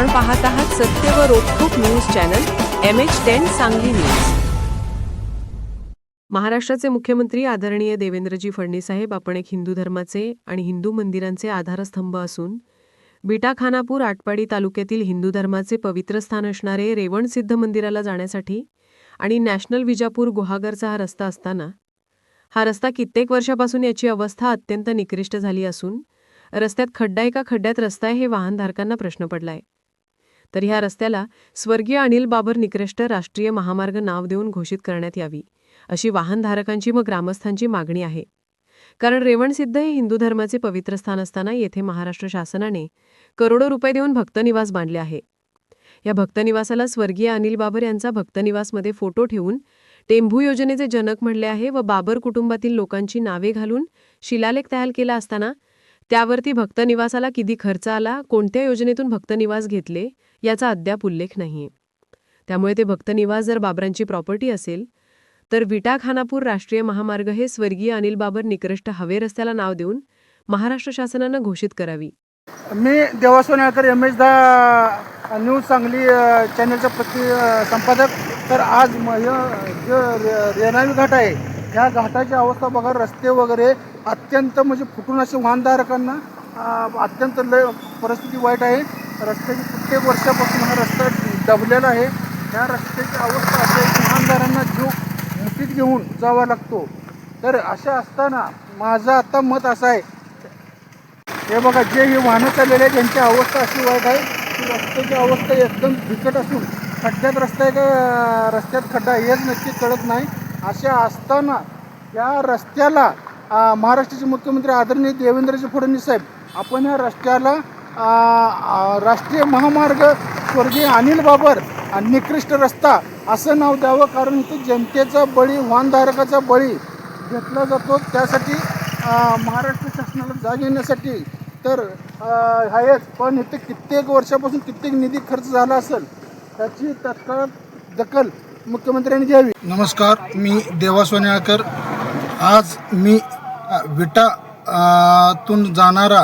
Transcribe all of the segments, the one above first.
आपण पाहत आहात सत्य व रोखोक news channel MH10 Sangli news. महाराष्ट्राचे मुख्यमंत्री आदरणीय देवेंद्रजी फडणवीस साहेब आपण एक हिंदू धर्माचे आणि हिंदू मंदिरांचे आधारस्तंभ असून बिटा खानापूर आटपाडी तालुक्यातील हिंदू धर्माचे पवित्र स्थान असणारे रेवणसिद्ध मंदिराला जाण्यासाठी आणि नॅशनल विजापूर गुहागरचा हा रस्ता असताना हा रस्ता कित्येक वर्षापासून याची अवस्था अत्यंत निकृष्ट झाली असून रस्त्यात खड्डा एका खड्ड्यात रस्ता आहे हे वाहनधारकांना प्रश्न पडलाय। तर ह्या रस्त्याला स्वर्गीय अनिल बाबर निकृष्ट राष्ट्रीय महामार्ग नाव देऊन घोषित करण्यात यावी अशी वाहनधारकांची व ग्रामस्थांची मागणी आहे। कारण रेवणसिद्ध हे हिंदू धर्माचे पवित्र स्थान असताना येथे महाराष्ट्र शासनाने करोडो रुपये देऊन भक्तनिवास बांधले आहे। या भक्तनिवासाला स्वर्गीय अनिल बाबर यांचा भक्तनिवासमध्ये फोटो ठेवून टेंभू योजनेचे जनक म्हणले आहे व बाबर कुटुंबातील लोकांची नावे घालून शिलालेख तयार केला असताना त्यावरती भक्तनिवासाला किती खर्च आला, कोणत्या योजनेतून भक्तनिवास घेतले याचा अद्याप उल्लेख नाहीये। त्यामुळे ते भक्तनिवास जर बाबरांची प्रॉपर्टी असेल तर विटा खानापूर राष्ट्रीय महामार्ग हे स्वर्गीय अनिल बाबर निकृष्ट हवे रस्त्याला नाव देऊन महाराष्ट्र शासनानं घोषित करावी। मी देवासोनेकर MH10 न्यूज सांगली चॅनलचा संपादक। तर आज जो रेणावी घाट आहे ह्या घाटाची अवस्था बघा, रस्ते वगैरे अत्यंत म्हणजे फुटून असे वाहनधारकांना अत्यंत परिस्थिती वाईट आहे। रस्त्याची प्रत्येक वर्षापासून हा रस्ता दबलेला आहे। ह्या रस्त्याची अवस्था अशी आहे की वाहनदारांना जीव मुठीत घेऊन जावा लागतो। तर अशा असताना माझं आता मत असं आहे, हे बघा जे हे वाहनं चाललेले आहेत त्यांची अवस्था अशी वाईट आहे की रस्त्याची अवस्था एकदम बिकट असून खड्ड्यात रस्ता आहे का रस्त्यात खड्डा हेच नक्की कळत नाही। अशा असताना या रस्त्याला महाराष्ट्राचे मुख्यमंत्री आदरणीय देवेंद्रजी फडणवीस साहेब आपण या रस्त्याला राष्ट्रीय महामार्ग स्वर्गीय अनिल बाबर निकृष्ट रस्ता असं नाव द्यावं। कारण इथे जनतेचा बळी, वाहनधारकाचा बळी घेतला जातो। त्यासाठी महाराष्ट्र शासनाला जाग येण्यासाठी तर आहेच, पण इथे कित्येक वर्षापासून कित्येक निधी खर्च झाला असेल त्याची तत्काळ दखल मुख्यमंत्र्यांनी घ्यावी। नमस्कार, मी देवासोनेकर। आज मी विटा तून जाणारा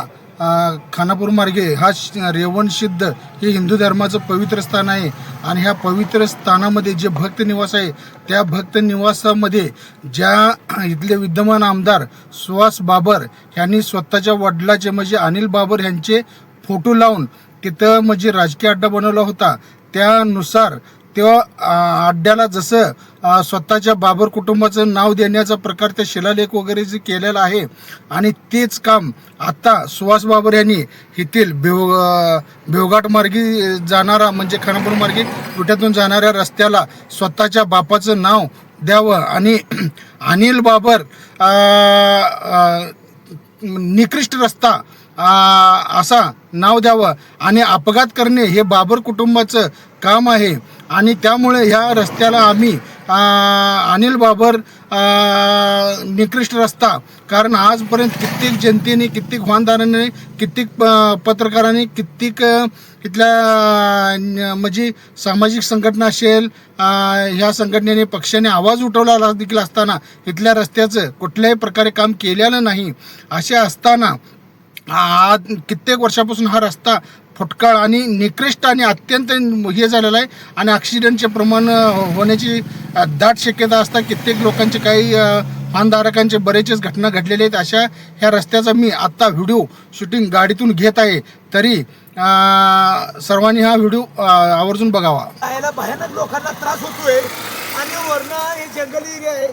खानापूर मार्गे हा रेवणसिद्ध हे हिंदू धर्माचं पवित्र स्थान आहे आणि ह्या पवित्र स्थानामध्ये जे भक्त निवास आहे त्या भक्त निवासामध्ये ज्या इथले विद्यमान आमदार सुहास बाबर यांनी स्वतःच्या वडिलाचे म्हणजे अनिल बाबर यांचे फोटो लावून तिथं म्हणजे राजकीय अड्डा बनवला होता। त्यानुसार तेव्हा अड्ड्याला जसं स्वतःच्या बाबर कुटुंबाचं नाव देण्याचा प्रकार त्या शिलालेख वगैरे जे केलेला आहे आणि तेच काम आता सुहास बाबर यांनी येथील भेवघाट मार्गी जाणारा म्हणजे खानापूर मार्गे विट्यातून जाणाऱ्या रस्त्याला स्वतःच्या बापाचं नाव द्यावं आणि अनिल बाबर निकृष्ट रस्ता असा नाव द्यावं आणि अपघात करणे हे बाबर कुटुंबाचं काम आहे। आणि त्यामुळे ह्या रस्त्याला आम्ही अनिल बाबर निकृष्ट रस्ता, कारण आजपर्यंत कित्येक जनतेने, कित्येक वाहनदारांनी, कित्येक पत्रकारांनी, कित्येक इथल्या म्हणजे सामाजिक संघटना असेल ह्या संघटनेने पक्षाने आवाज उठवला देखील असताना इथल्या रस्त्याचं कुठल्याही प्रकारे काम केलेलं नाही। असे असताना आज कित्येक वर्षापासून हा रस्ता फुटकाळ आणि निकृष्ट आणि अत्यंत हे झालेलं आहे आणि ॲक्सिडेंटचे प्रमाण होण्याची दाट शक्यता असता कित्येक लोकांचे काही वाहनधारकांचे बरेचसे घटना घडलेले आहेत। अशा ह्या रस्त्याचा मी आत्ता व्हिडिओ शूटिंग गाडीतून घेत आहे, तरी सर्वांनी हा व्हिडिओ आवर्जून बघावा। यायला भयानक लोकांना त्रास होतोय आणि वरनं हे जंगली एरिया आहे,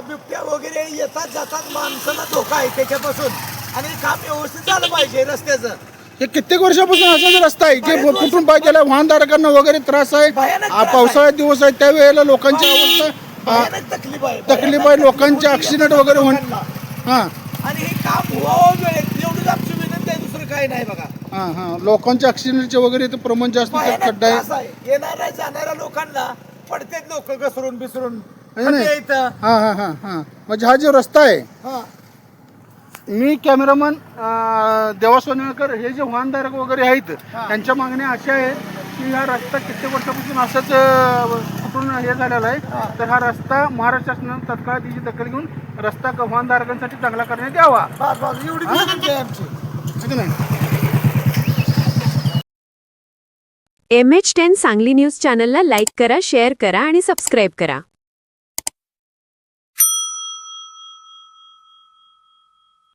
बिबट्या वगैरे येतात जातात, माणसांना धोका आहे त्याच्यापासून आणि काम व्यवस्थित झालं पाहिजे रस्त्याचं। हे कित्येक वर्षापासून असाच रस्ता आहे जे कुठून पाय गेला, वाहनधारकांना वगैरे त्रास आहे। पावसाळ्यात दिवस आहे त्यावेळेला लोकांची अवस्था तकलीफ आहे, लोकांचे ऍक्सिडेंट वगैरे हां आणि हे काम व्हावं वेळेत एवढीच आमची विनंती आहे, दुसरं काही नाही बघा। हां लोकांचे ऍक्सिडेंटचे वगैरे ते प्रमाण जास्त खड्डा आहे। येणाऱ्या जाणाऱ्या लोकांना पडतेत लोक घसरून बिसरून म्हणजे हा जो रस्ता आहे, मी कॅमेरामन देवासोनेकर हे जे वाहनधारक वगैरे आहेत त्यांच्या मागण्या अशा आहे की हा रस्ता कित्येक वर्षापासून असंच फुटून हे झालेला आहे। तर हा रस्ता महाराष्ट्र शासनाने तत्काळ त्याची दखल घेऊन रस्ता वाहनधारकांसाठी चांगला करण्यात यावा, एवढी विनंती आहे आमची। नाही। MH10 सांगली न्यूज चॅनलला लाईक करा, शेअर करा आणि सबस्क्राईब करा.